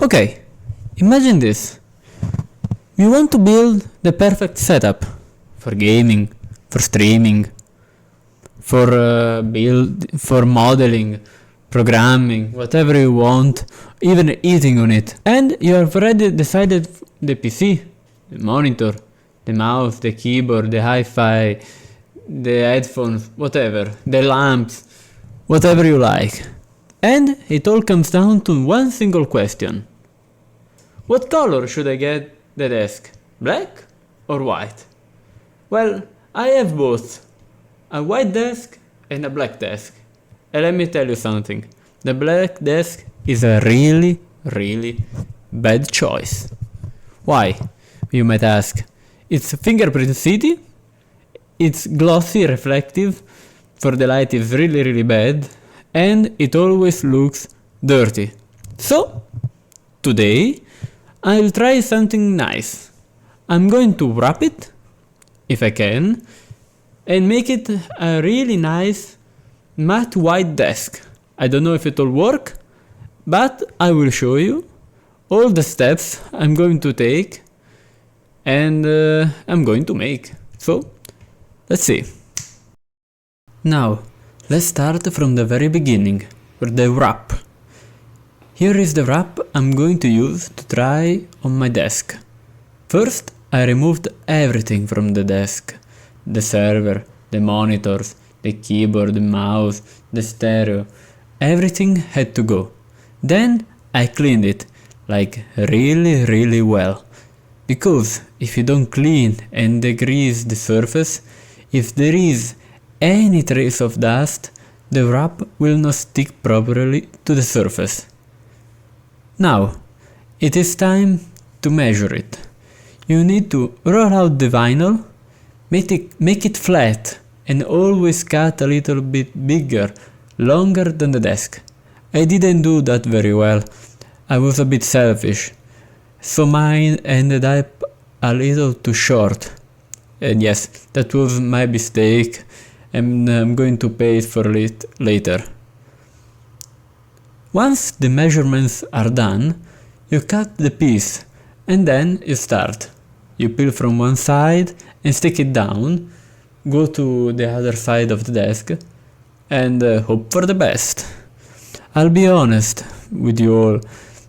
Okay, imagine this. You want to build the perfect setup for gaming, for streaming, for modeling, programming, whatever you want, even eating on it. And you have already decided the PC, the monitor, the mouse, the keyboard, the hi-fi, the headphones, whatever, the lamps, whatever you like. And it all comes down to one single question. What color should I get the desk? Black or white? Well, I have both. A white desk and a black desk. And let me tell you something. The black desk is a really, really bad choice. Why? You might ask. It's fingerprint city. It's glossy, reflective. For the light is really, really bad. And it always looks dirty. So, today, I'll try something nice. I'm going to wrap it, if I can, and make it a really nice matte white desk. I don't know if it'll work, but I will show you all the steps I'm going to take and I'm going to make. So, let's see. Now, let's start from the very beginning, with the wrap. Here is the wrap I'm going to use to try on my desk. First, I removed everything from the desk. The server, the monitors, the keyboard, the mouse, the stereo. Everything had to go. Then I cleaned it, like really, really well. Because if you don't clean and degrease the surface, if there is any trace of dust, the wrap will not stick properly to the surface. Now, it is time to measure it. You need to roll out the vinyl, make it flat, and always cut a little bit bigger, longer than the desk. I didn't do that very well. I was a bit selfish, so mine ended up a little too short. And yes, that was my mistake, and I'm going to pay for it later. Once the measurements are done, you cut the piece, and then you start. You peel from one side and stick it down, go to the other side of the desk, and hope for the best. I'll be honest with you all,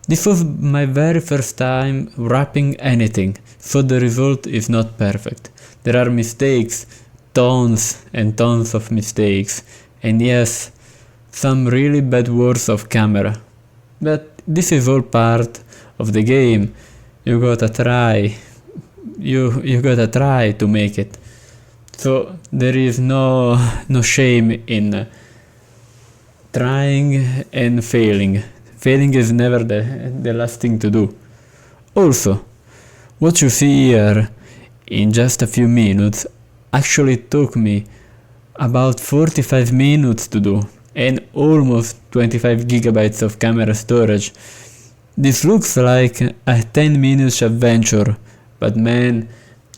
this was my very first time wrapping anything, so the result is not perfect. There are mistakes, tons and tons of mistakes, and yes, some really bad words of camera. But this is all part of the game. You gotta try. You gotta try to make it. So there is no shame in trying and failing. Failing is never the last thing to do. Also, what you see here in just a few minutes actually took me about 45 minutes to do, and almost 25 gigabytes of camera storage. This looks like a 10 minutes adventure, but man,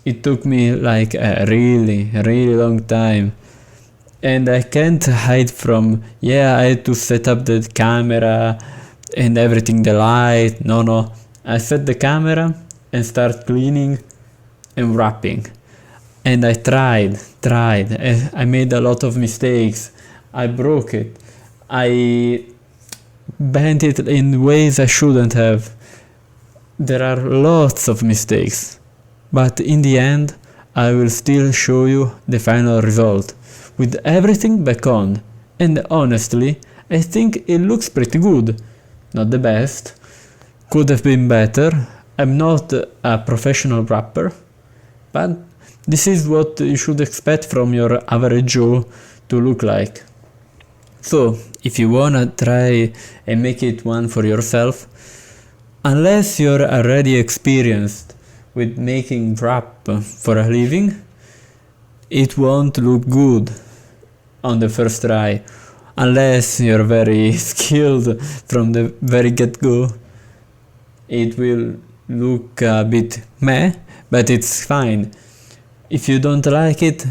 it took me like a really, really long time. And I can't hide from, I had to set up the camera and everything, the light. No, I set the camera and start cleaning and wrapping. And I tried, I made a lot of mistakes. I broke it. I bent it in ways I shouldn't have. There are lots of mistakes. But in the end, I will still show you the final result, with everything back on. And honestly, I think it looks pretty good. Not the best. Could have been better. I'm not a professional wrapper. But this is what you should expect from your average Joe to look like. So, if you wanna try and make it one for yourself, unless you're already experienced with making wrap for a living, it won't look good on the first try. Unless you're very skilled from the very get-go, it will look a bit meh, but it's fine. If you don't like it,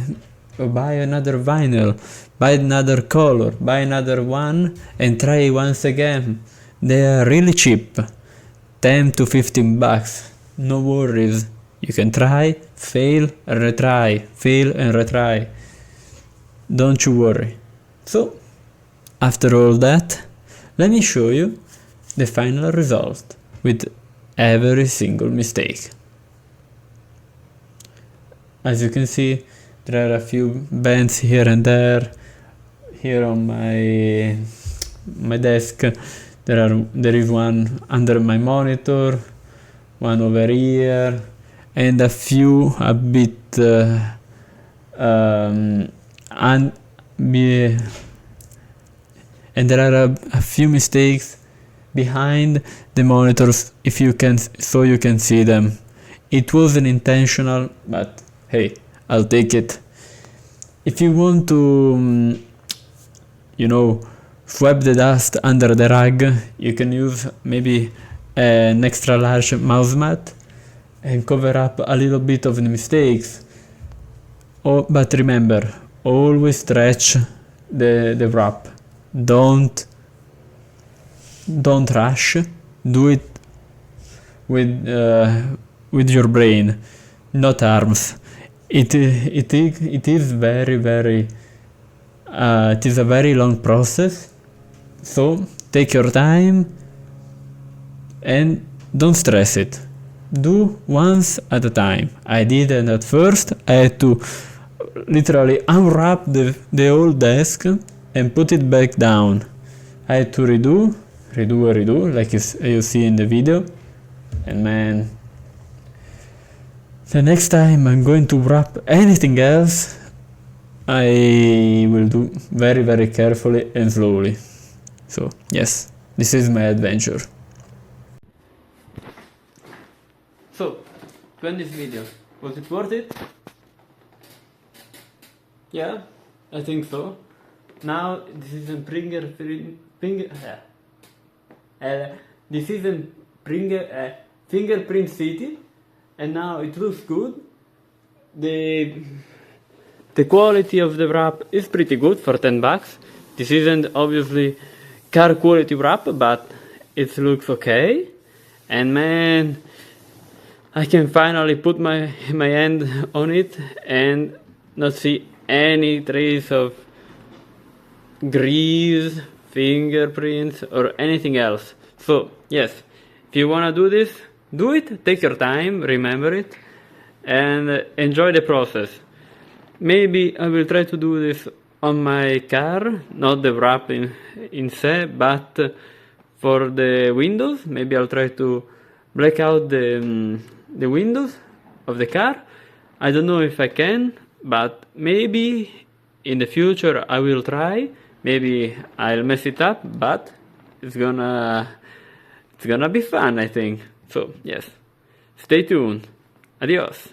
buy another vinyl, buy another color, buy another one and try once again. They are really cheap. 10 to 15 bucks. No worries. You can try, fail, and retry, fail and retry. Don't you worry. So, after all that, let me show you the final result with every single mistake. As you can see, there are a few bends here and there. Here on my desk, there is one under my monitor, one over here, and a few a bit and there are a few mistakes behind the monitors, if you can, so you can see them. It wasn't intentional, but hey, I'll take it. If you want to sweep the dust under the rug, you can use maybe an extra large mouse mat and cover up a little bit of the mistakes. But remember, always stretch the wrap. Don't rush. Do it with your brain, not arms. It is very it is a very long process, so take your time and don't stress it. Do once at a time. I did it at first. I had to literally unwrap the old desk and put it back down. I had to redo, like you see in the video. And man, the next time I'm going to wrap anything else, I will do very carefully and slowly. So yes, this is my adventure. So, to end this video, was it worth it? Yeah, I think so. Now this is in fingerprint city, and now it looks good. The quality of the wrap is pretty good for 10 bucks. This isn't obviously car quality wrap, but it looks okay. And man, I can finally put my hand on it and not see any trace of grease, fingerprints, or anything else. So yes, if you wanna do this, do it. Take your time, remember it, and enjoy the process. Maybe I will try to do this on my car, not the wrap in se, but for the windows. Maybe I'll try to black out the windows of the car. I don't know if I can, but maybe in the future I will try. Maybe I'll mess it up, but it's gonna be fun, I think. So yes, stay tuned. Adios.